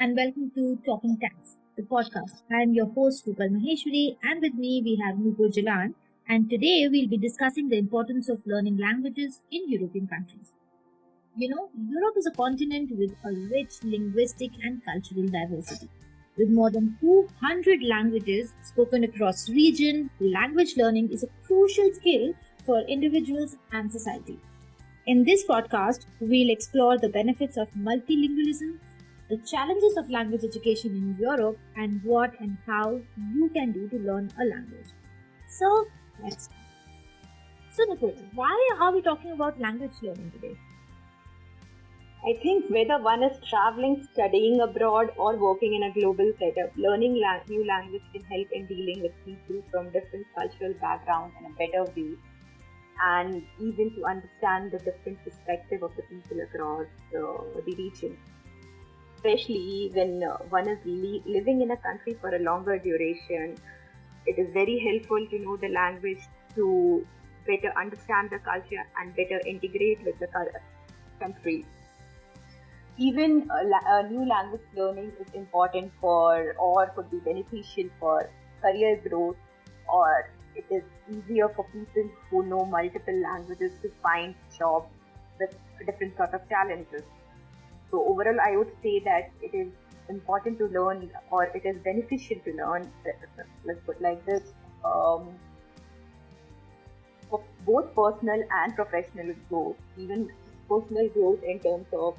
and welcome to Talking Tax, the podcast. I am your host, Rupal Maheshwari, and with me we have Nupur Jalan. And today we'll be discussing the importance of learning languages in European countries. Europe is a continent with a rich linguistic and cultural diversity. With more than 200 languages spoken across region, language learning is a crucial skill for individuals and society. In this podcast, we'll explore the benefits of multilingualism, the challenges of language education in Europe, and what and how you can do to learn a language. So, let's start. So, Nicole, why are we talking about language learning today? I think whether one is traveling, studying abroad, or working in a global setup, learning new language can help in dealing with people from different cultural backgrounds in a better way, and even to understand the different perspective of the people across the region. Especially when one is living in a country for a longer duration, it is very helpful to know the language to better understand the culture and better integrate with the country. Even new language learning is important for or could be beneficial for career growth, or it is easier for people who know multiple languages to find jobs with different sort of challenges. So overall, I would say that it is important to learn, or it is beneficial to learn, let's put like this, for both personal and professional growth. Even personal growth in terms of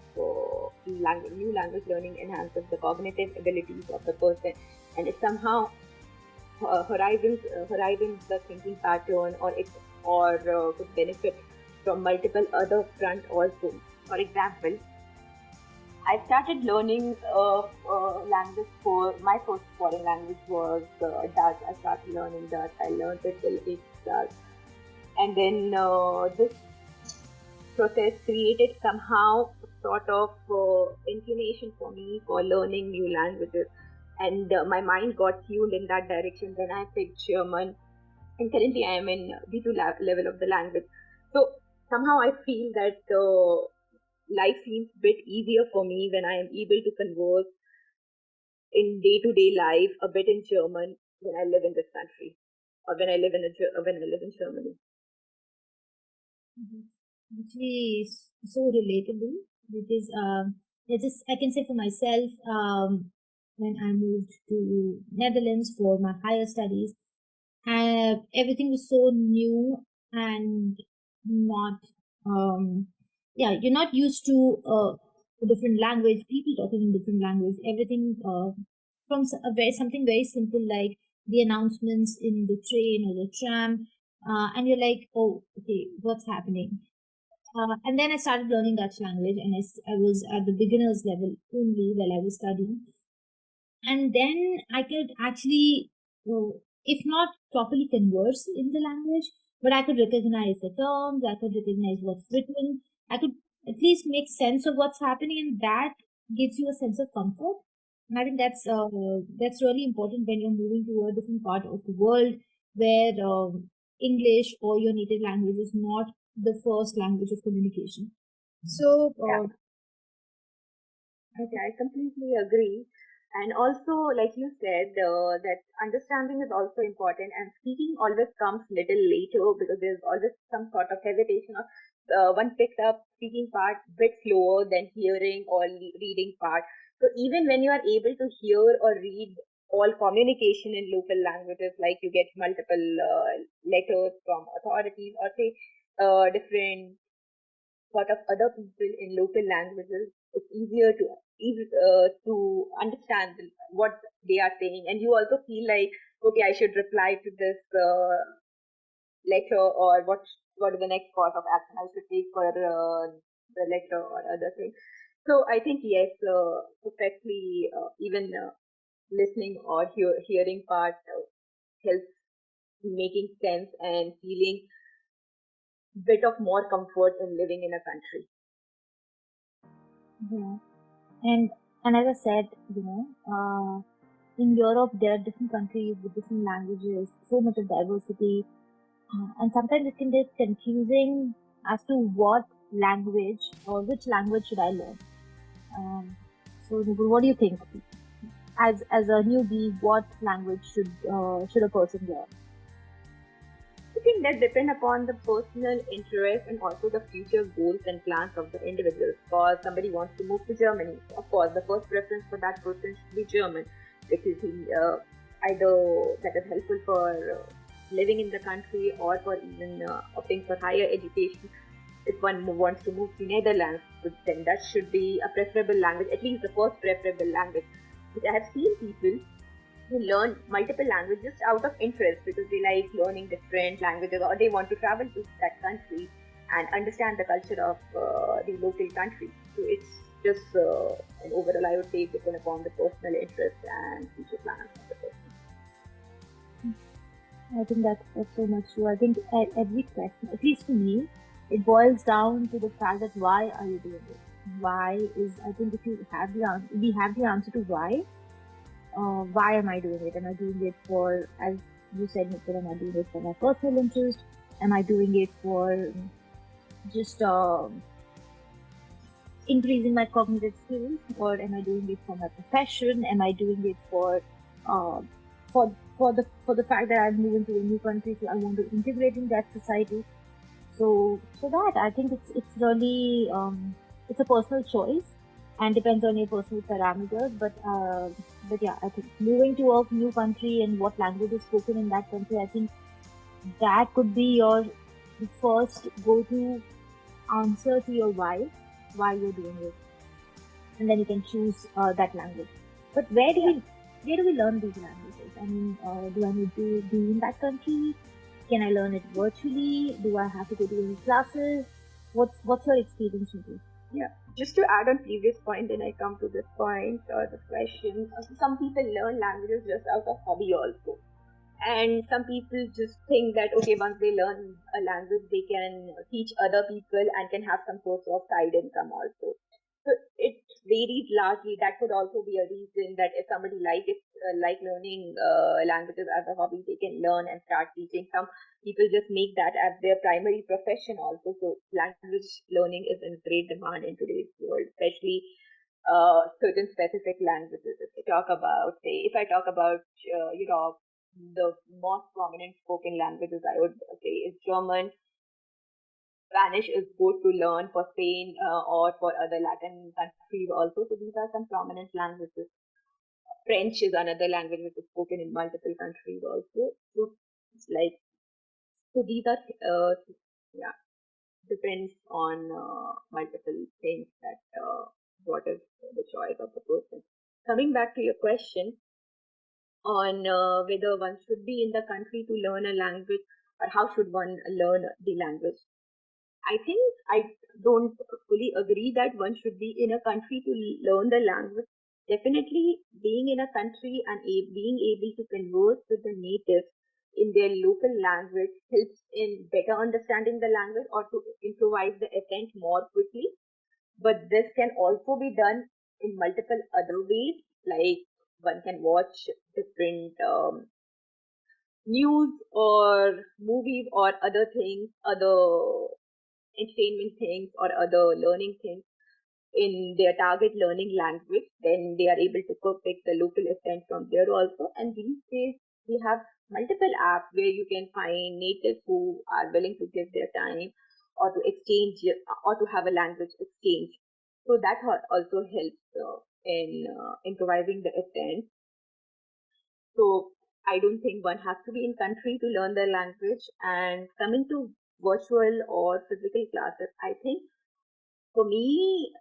new language learning enhances the cognitive abilities of the person, and it somehow horizons the thinking pattern, or could benefit from multiple other front also. For example, I started learning language. For my first foreign language was Dutch. I started learning Dutch. I learned it till 8th class, and then this process created somehow sort of inclination for me for learning new languages, and my mind got tuned in that direction. Then I picked German, and currently I am in B2 level of the language. So somehow I feel that life seems a bit easier for me when I am able to converse in day-to-day life a bit in German when I live in this country, or when I live in Germany. Which is so relatable because I can say for myself, when I moved to Netherlands for my higher studies, everything was so new and not you're not used to a different language, people talking in different language, everything from something very simple like the announcements in the train or the tram, and you're like, oh, okay, what's happening? And then I started learning Dutch language, and I was at the beginner's level only while I was studying. And then I could actually, if not properly converse in the language, but I could recognize the terms, I could recognize what's written, I could at least make sense of what's happening, and that gives you a sense of comfort. And I think that's really important when you're moving to a different part of the world where English or your native language is not the first language of communication. So, Yeah. Okay, I completely agree. And also, like you said, that understanding is also important, and speaking always comes little later because there's always some sort of hesitation of one picks up speaking part bit slower than hearing or reading part. So even when you are able to hear or read all communication in local languages, like you get multiple letters from authorities, or say different sort of other people in local languages, it's easier to understand what they are saying, and you also feel like, okay, I should reply to this letter, or what is the next course of action I should take for the letter or other thing. So I think yes, perfectly, even listening or hearing part helps making sense and feeling bit of more comfort in living in a country. yeah. And as I said, in Europe there are different countries with different languages, so much of diversity, and sometimes it can get confusing as to what language or which language should I learn. Um, So, Nupur, what do you think? As a newbie, what language should a person learn? I think that depend upon the personal interest and also the future goals and plans of the individual. For somebody wants to move to Germany, of course, the first preference for that person should be German, because either that is helpful for living in the country or for even opting for higher education. If one wants to move to Netherlands, then that should be a preferable language, at least the first preferable language. But I have seen people who learn multiple languages just out of interest because they like learning different languages or they want to travel to that country and understand the culture of the local country. So it's just an overall, I would say, depend upon the personal interest and future plans of the person. I think that's so much true. I think every question, at least for me, it boils down to the fact that why are you doing it? Why is, I think if you have the answer, we have the answer to why am I doing it? Am I doing it for, as you said, Nikhil, am I doing it for my personal interest? Am I doing it for just increasing my cognitive skills, or am I doing it for my profession? Am I doing it for the fact that I'm moving to a new country, so I want to integrate in that society? So that I think it's really it's a personal choice and depends on your personal parameters. But yeah, I think moving to a new country and what language is spoken in that country, I think that could be your first go-to answer to your why you're doing it, and then you can choose that language. But where do we learn these languages? I mean, do I need to be in that country? Can I learn it virtually? Do I have to go to any classes? What's your experience with it? Yeah, just to add on previous point, then I come to this point or the question. Some people learn languages just out of hobby also. And some people just think that, okay, once they learn a language, they can teach other people and can have some sort of side income also. So it varies largely. That could also be a reason that if somebody like learning languages as a hobby, they can learn and start teaching. Some people just make that as their primary profession also. So language learning is in great demand in today's world, especially certain specific languages. If I talk about Europe, the most prominent spoken languages I would say is German. Spanish is good to learn for Spain or for other Latin countries also. So these are some prominent languages. French is another language which is spoken in multiple countries also. So it's like, so these are yeah, depends on multiple things that what is the choice of the person. Coming back to your question on whether one should be in the country to learn a language or how should one learn the language. I think I don't fully agree that one should be in a country to learn the language. Definitely, being in a country and being able to converse with the natives in their local language helps in better understanding the language or to improvise the accent more quickly. But this can also be done in multiple other ways, like one can watch different news or movies or other things, other entertainment things or other learning things in their target learning language, then they are able to pick the local accent from there also. And these days we have multiple apps where you can find natives who are willing to give their time or to exchange or to have a language exchange. So that also helps in improvising the accent. So I don't think one has to be in country to learn the language. And coming to virtual or physical classes, I think for me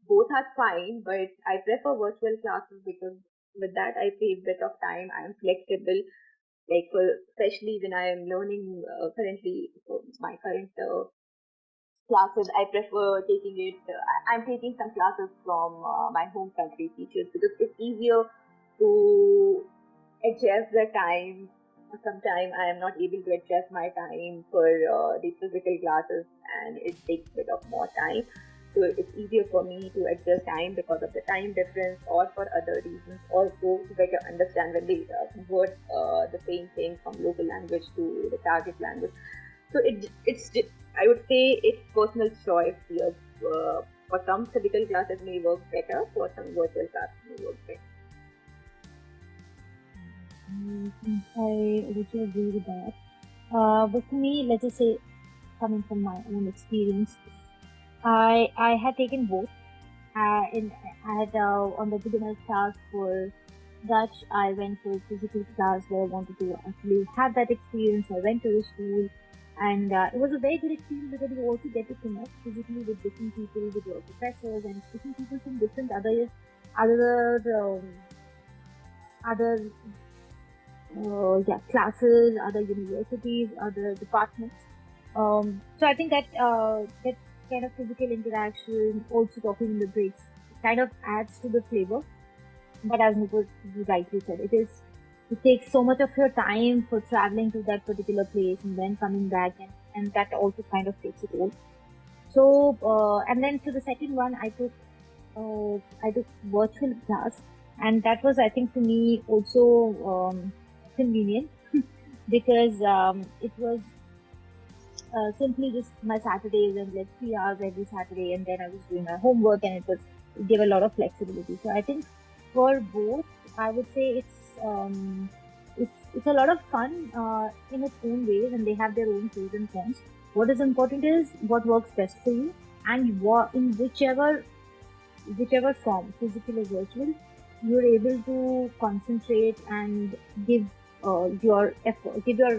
both are fine, but I prefer virtual classes because with that I save a bit of time. I'm flexible, like especially when I am learning currently for my current classes. I prefer taking it. I'm taking some classes from my home country teachers because it's easier to adjust the time. Sometimes I am not able to adjust my time for the physical classes and it takes a bit of more time. So it's easier for me to adjust time because of the time difference or for other reasons also to better understand when they convert the same thing from local language to the target language. So it's I would say it's personal choice here. For some physical classes may work better, for some virtual classes may work better. I also agree with that. But for me, let's just say, coming from my own experience, I had taken both. I had on the beginner class for Dutch, I went for physical class where I wanted to actually have that experience. I went to the school, and it was a very good experience because you also get to connect physically with different people, with your professors, and different people from different other other classes, other universities, other departments. So I think that kind of physical interaction, also talking in the breaks, kind of adds to the flavor. But as Nupur rightly said, it takes so much of your time for traveling to that particular place and then coming back, and that also kind of takes it all. So and then to the second one, I took virtual class, and that was, I think, for me also convenient because it was simply just my Saturdays and like 3 hours every Saturday, and then I was doing my homework, and it gave a lot of flexibility. So I think for both, I would say it's a lot of fun in its own ways, and they have their own pros and cons. What is important is what works best for you, and in whichever form, physical or virtual, you're able to concentrate and give your effort, give your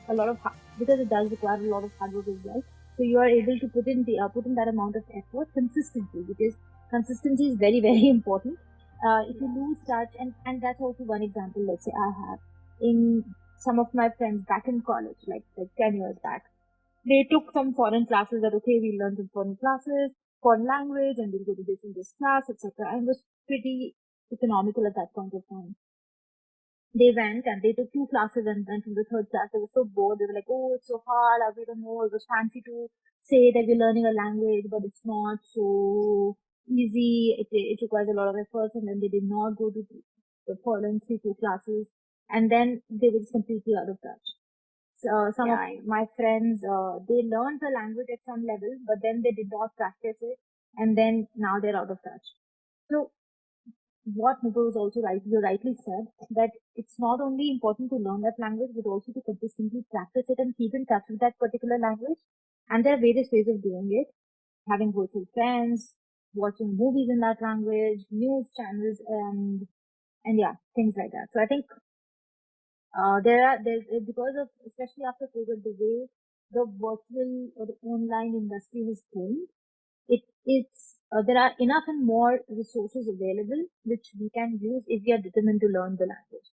a lot of because it does require a lot of hard work as well. So you are able to put in that amount of effort consistently, because consistency is very very important. If you lose touch, and that's also one example. Let's say I have in some of my friends back in college, like 10 years back, they took some foreign classes that, okay, we learn some foreign classes, foreign language, and we'll go to this and this class, etc. And it was pretty economical at that point of time. They went and they took 2 classes, and then from the third class they were so bored. They were like, oh, it's so hard, we don't know. It was fancy to say that we're learning a language, but it's not so easy. It requires a lot of effort, and then they did not go to the foreign 3 2 classes, and then they were just completely out of touch. Some of my friends, they learned the language at some level, but then they did not practice it, and then now they're out of touch. So what Nupur was also you rightly said, that it's not only important to learn that language, but also to consistently practice it and keep in touch with that particular language. And there are various ways of doing it: having virtual friends, watching movies in that language, news channels, and yeah, things like that. So I think there's because of, especially after COVID, the way the virtual or the online industry has grown, there are enough and more resources available which we can use if we are determined to learn the language.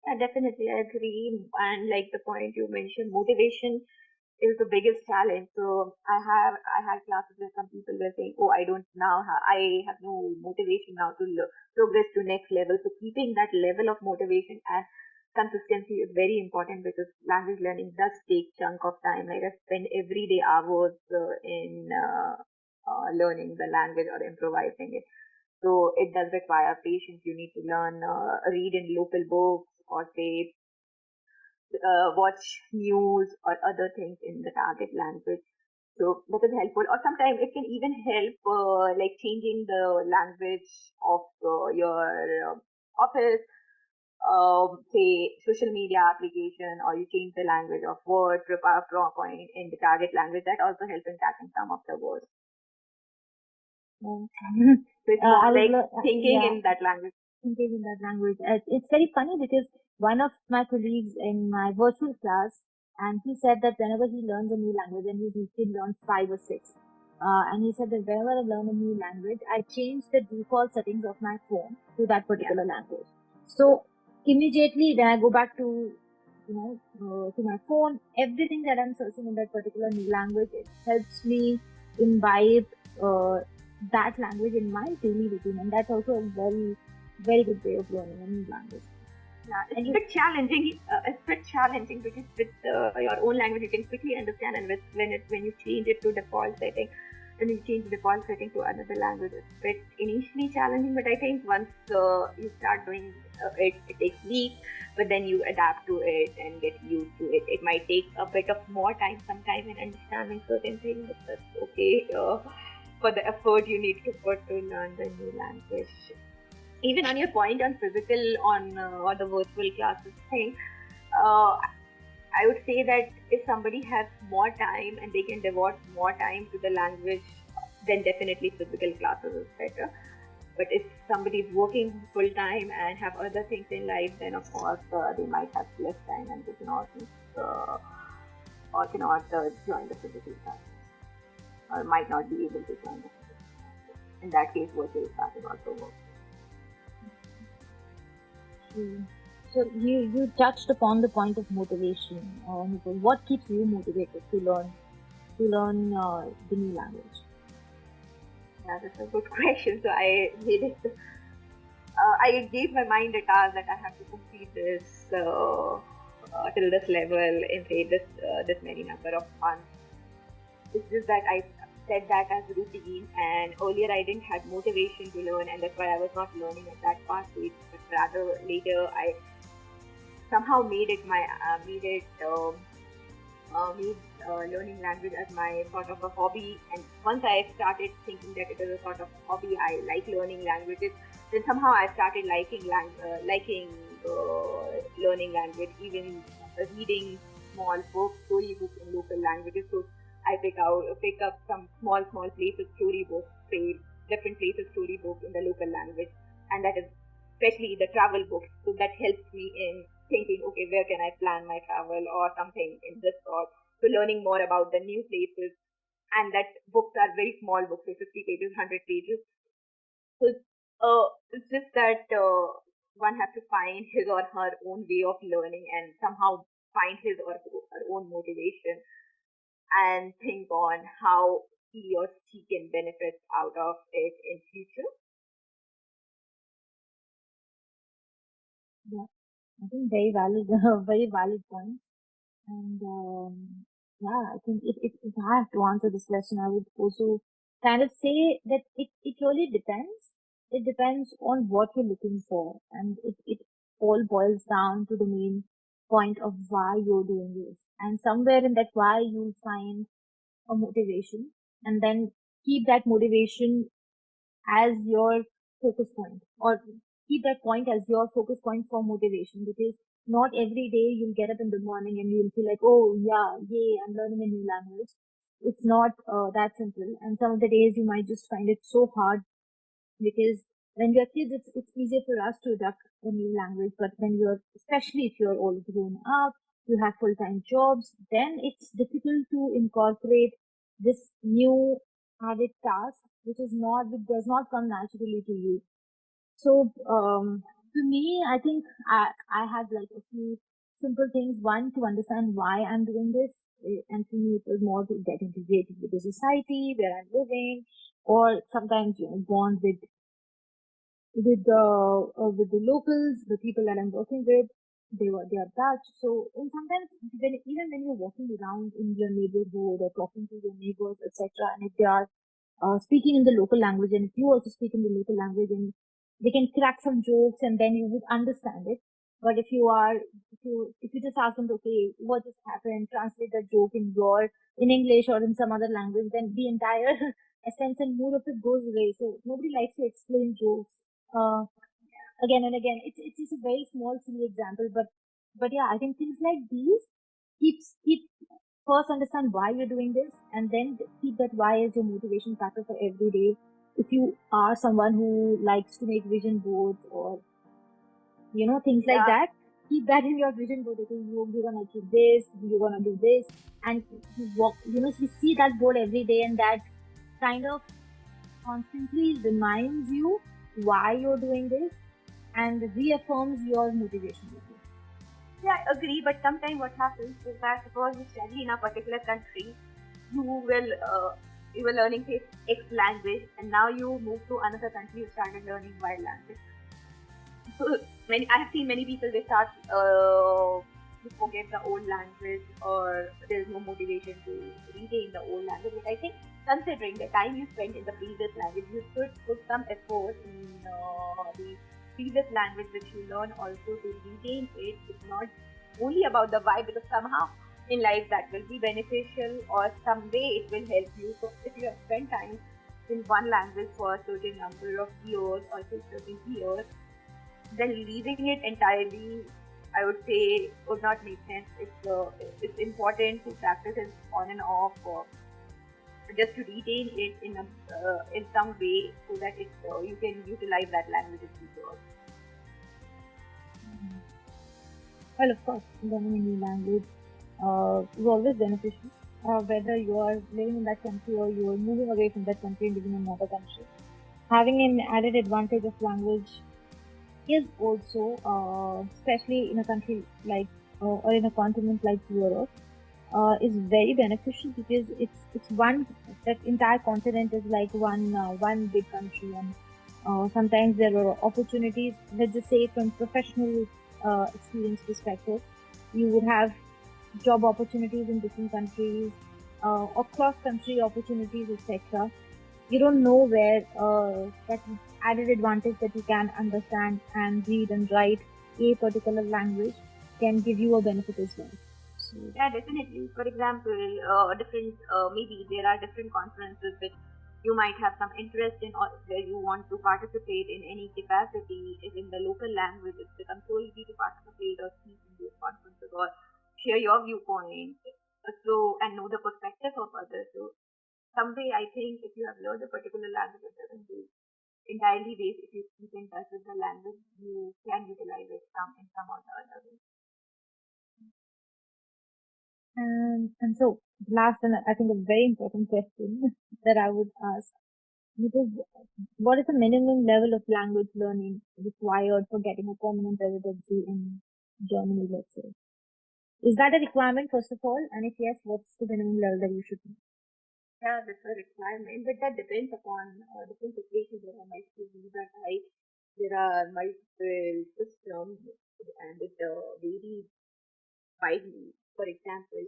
Yeah, definitely, I agree. And like the point you mentioned, motivation is the biggest challenge. So I had classes where some people were saying, "Oh, I have no motivation now to progress to next level." So keeping that level of motivation and consistency is very important, because language learning does take chunk of time. Like I spend everyday hours in learning the language or improvising it. So it does require patience. You need to learn, read in local books, or say watch news or other things in the target language. So that is helpful. Or sometimes it can even help like changing the language of your office, say social media application, or you change the language of Word to PowerPoint in the target language. That also helps in catching some of the words. So it's more like thinking in that language. Thinking in that language. It's very funny because one of my colleagues in my virtual class, and he said that whenever he learns a new language, and he's learned 5 or 6, and he said that whenever I learn a new language, I change the default settings of my phone to that particular language. So immediately when I go back to to my phone, everything that I'm searching in that particular new language, it helps me imbibe that language in my daily routine, and that's also a very, very good way of learning a new language. Yeah, it's a bit challenging. Because with your own language, you can quickly understand, and when you change it to default setting, when you change the default setting to another language, it's a bit initially challenging. But I think once you start doing it takes weeks, but then you adapt to it and get used to it. It might take a bit of more time, sometime, in understanding certain things, but that's okay. for the effort you need to put to learn the new language. Even on your point on physical on or the virtual classes thing, uh, I would say that if somebody has more time and they can devote more time to the language, then definitely physical classes is better. But if somebody is working full time and have other things in life, then of course they might have less time and they cannot join the physical classes, or might not be able to join the physical classes. In that case, virtual classes also work. So you touched upon the point of motivation. What keeps you motivated to learn the new language? Yeah, that's a good question. So I made it. I gave my mind a task that I have to complete this till this level in say this many number of months. It's just that I set that as routine, and earlier I didn't have motivation to learn, and that's why I was not learning at that fast pace. But rather later I somehow made learning language as my sort of a hobby. And once I started thinking that it is a sort of hobby, I like learning languages. Then somehow I started liking learning language, even reading small books, story books in local languages. So I pick up some small places story books, say different places story books in the local language, and that is especially the travel books. So that helps me in thinking, okay, where can I plan my travel or something in this sort. So learning more about the new places, and that books are very small books, so 50 pages, 100 pages. So it's just that one has to find his or her own way of learning and somehow find his or her own motivation and think on how he or she can benefit out of it in future. Yeah, I think very valid, very valid points. And yeah, I think if I have to answer this question, I would also kind of say that it really depends. It depends on what you're looking for, and it all boils down to the main point of why you're doing this. And somewhere in that why you'll find a motivation, and then keep that motivation as your focus point, or keep that point as your focus point for motivation, because not every day you'll get up in the morning and you'll feel like, oh yeah, yay, I'm learning a new language. It's not that simple. And some of the days you might just find it so hard, because when we're kids, it's easier for us to adapt a new language. But when especially if you're all grown up, you have full-time jobs, then it's difficult to incorporate this new added task, which does not come naturally to you. So, to me, I think I have like a few simple things. One, to understand why I'm doing this. And for me, it was more to get integrated with the society where I'm living, or sometimes, bond with the locals, the people that I'm working with. They are Dutch. So, and sometimes even when you're walking around in your neighborhood or talking to your neighbors, etc., and if they are speaking in the local language, and if you also speak in the local language, and they can crack some jokes, and then you would understand it. But if you just ask them, okay, what just happened, translate that joke in English or in some other language, then the entire essence and mood of it goes away. So nobody likes to explain jokes uh, again and again. It's just a very small, silly example, but yeah, I think things like these keep first understand why you're doing this, and then keep that why as your motivation factor for every day. If you are someone who likes to make vision boards, or things like that, keep that in your vision board. Okay, you're gonna do this, you're gonna do this, and you walk. You see that board every day, and that kind of constantly reminds you why you're doing this and reaffirms your motivation with you. Yeah, I agree. But sometimes what happens is that suppose you study in a particular country, you were learning say X language, and now you move to another country, you started learning Y language. So I have seen many people, they start to forget the old language, or there's no motivation to retain the old language. But I think considering the time you spent in the previous language, you should put some effort in the previous language which you learn also to retain it. It's not only about the vibe, because somehow in life that will be beneficial, or someday it will help you. So if you have spent time in one language for a certain number of years or a certain years, then leaving it entirely, I would say, would not make sense. It's important to practice it on and off, or just to retain it in some way, so that you can utilize that language in future. Well, of course, learning a new language is always beneficial. Whether you are living in that country or you are moving away from that country and living in another country, having an added advantage of language is also, especially in a country like or in a continent like Europe, is very beneficial, because it's one, that entire continent is like one big country, and sometimes there are opportunities. Let's just say from professional experience perspective, you would have job opportunities in different countries, or cross-country opportunities, etc. You don't know where that added advantage that you can understand and read and write a particular language can give you a benefit as well. So, yeah, definitely. For example, different maybe there are different conferences which you might have some interest in, or where you want to participate in any capacity is in the local language. It becomes so easy to participate or speak in those conferences or share your viewpoint, and know the perspective of others. So someday I think if you have learned a particular language, it doesn't do entirely waste. If you keep in touch with the language, you can utilize it in some or the other way. and so last, and I think a very important question that I would ask, because what is the minimum level of language learning required for getting a permanent residency in Germany, let's say? Is that a requirement, first of all? And if yes, what's the minimum level that you should be? Yeah, that's a requirement, but that depends upon different situations. There are multiple visa types, there are multiple systems, and it varies widely. For example,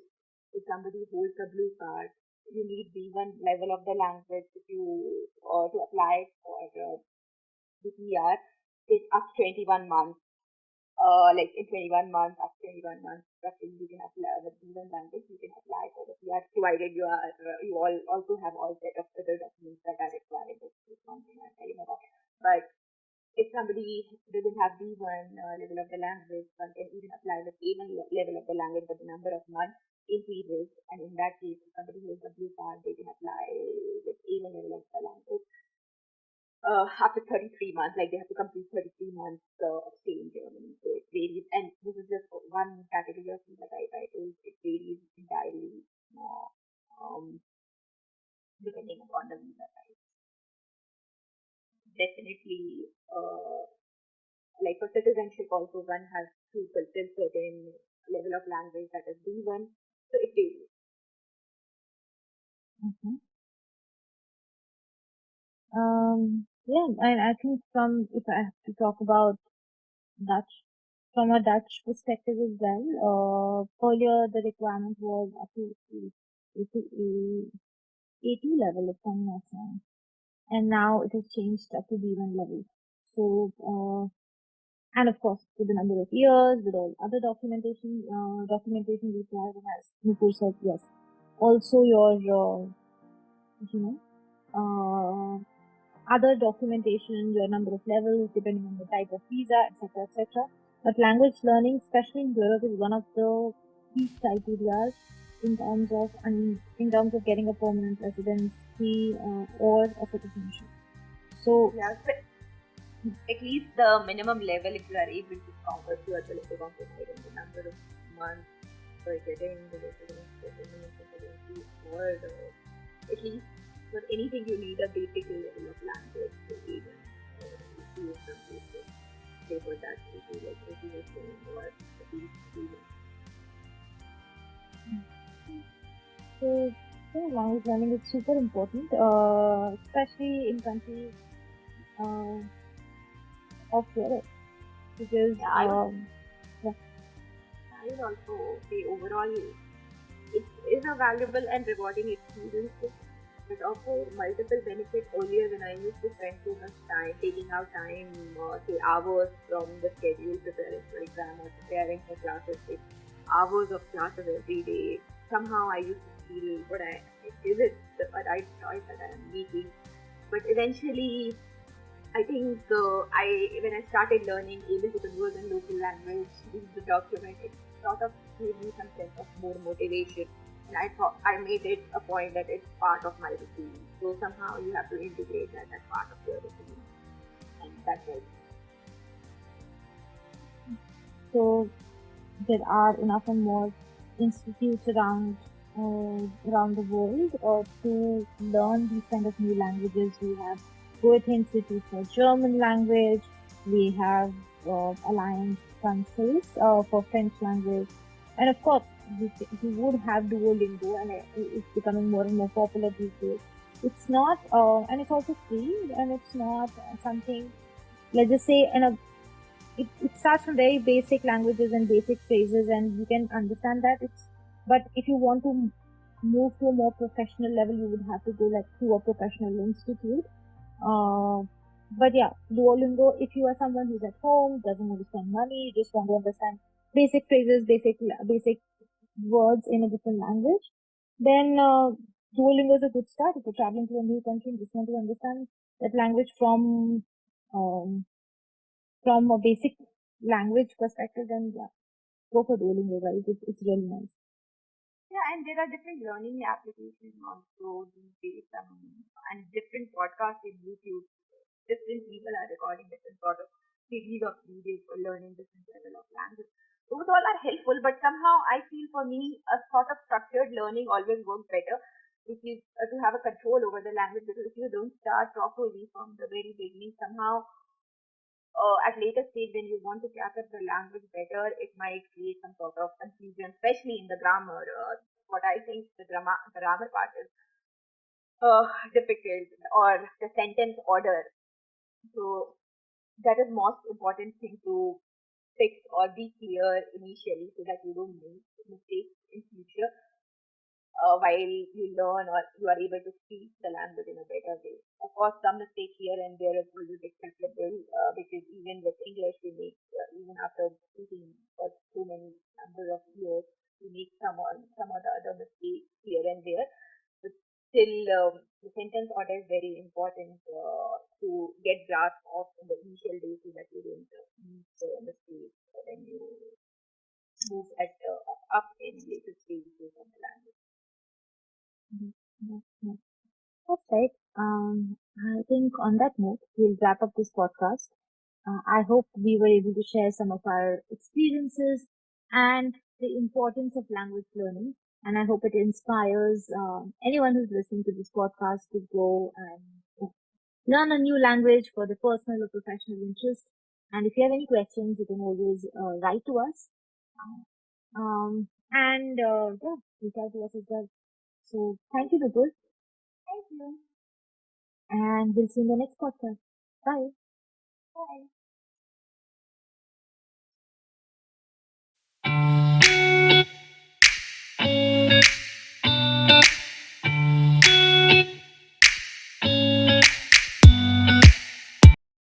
if somebody holds a blue card, you need B1 level of the language if you to apply for the PR. It's up to 21 months. Like in 21 months, after 21 months, roughly you can apply with B1 language. You can apply for the PR, provided you all also have all set of other documents that are required. This is something I'm telling about. But if somebody doesn't have B1 level of the language, one can even apply with A1 level of the language, but the number of months increases. And in that case, if somebody has a blue card, they can apply with A1 level of the language. After 33 months, like they have to complete 33 months of stay in Germany. So it varies, and this is just one category of visa type. It varies entirely, depending upon the visa type. Definitely, like for citizenship also, one has to fulfill certain level of language, that is B1. So it varies. Mm-hmm. Yeah, and I think if I have to talk about Dutch, from a Dutch perspective as well, earlier the requirement was up to A2 level, if I'm not wrong, and now it has changed up to B1 level. So, and of course, with the number of years, with all other documentation required, and as Nupur said, yes, also your, you know, other documentation, your number of levels, depending on the type of visa, etc., etc. But language learning, especially in Europe, is one of the key criteria in terms of getting a permanent residency or a citizenship. So, yeah, at least the minimum level, if you are able to conquer, you are able to conquer the number of months for getting the residency, or at least for anything you need a basic level of language to even use some basic paper that will be like residency or at least even. So, yeah, language learning is super important, especially in countries of Europe, because I would also say overall it is a valuable and rewarding experience. It offers multiple benefits. Earlier, when I used to spend too much time taking out time, say hours from the schedule, preparing for exam or preparing for classes, say hours of classes every day. Somehow I used to feel, is it the right choice that I am making? But eventually, I think when I started learning able to converse in local language, use the document, it sort of gave me some sense of more motivation. And I thought I made it a point that it's part of my routine. So somehow you have to integrate that as part of your routine, and that's it. So there are enough and more institutes around the world to learn these kind of new languages. We have Goethe Institute for German language. We have Alliance Française for French language, and of course, we would have Duolingo, and it's becoming more and more popular these days. It's not, and it's also free, and it's not something. Let's just say, it starts from very basic languages and basic phrases, and you can understand that. But if you want to move to a more professional level, you would have to go like to a professional institute. But yeah, Duolingo, if you are someone who's at home, doesn't want to spend money, just want to understand basic phrases, basic words in a different language, then Duolingo is a good start. If you're traveling to a new country and just want to understand that language um, from a basic language perspective, then yeah, go for Duolingo, guys. It's really nice. Yeah, and there are different learning applications also these days, and different podcasts in YouTube. Different people are recording different sort of series of videos for learning different level of language. Those all are helpful, but somehow I feel for me a sort of structured learning always works better, which is to have a control over the language, because if you don't start properly from the very beginning, somehow at later stage when you want to catch up the language better, it might create some sort of confusion, especially in the grammar. What I think the grammar part is difficult, or the sentence order. So that is most important thing to fix or be clear initially, so that you don't make mistakes in future while you learn or you are able to speak the language in a better way. Of course, some mistakes here and there is always acceptable, because even with English, we make, even after speaking for so many number of years, we make some of the other mistakes here and there. But still, the sentence order is very important to get grasp of in the initial days, so that you don't make mistakes when you move up in later stages of the language. Mhm. That's right. I think on that note, we'll wrap up this podcast. I hope we were able to share some of our experiences and the importance of language learning. And I hope it inspires anyone who's listening to this podcast to go and learn a new language for the personal or professional interest. And if you have any questions, you can always write to us. Yeah, reach out to us as well. So thank you, Nupur, Thank you. and we'll see you in the next podcast. Bye. Bye.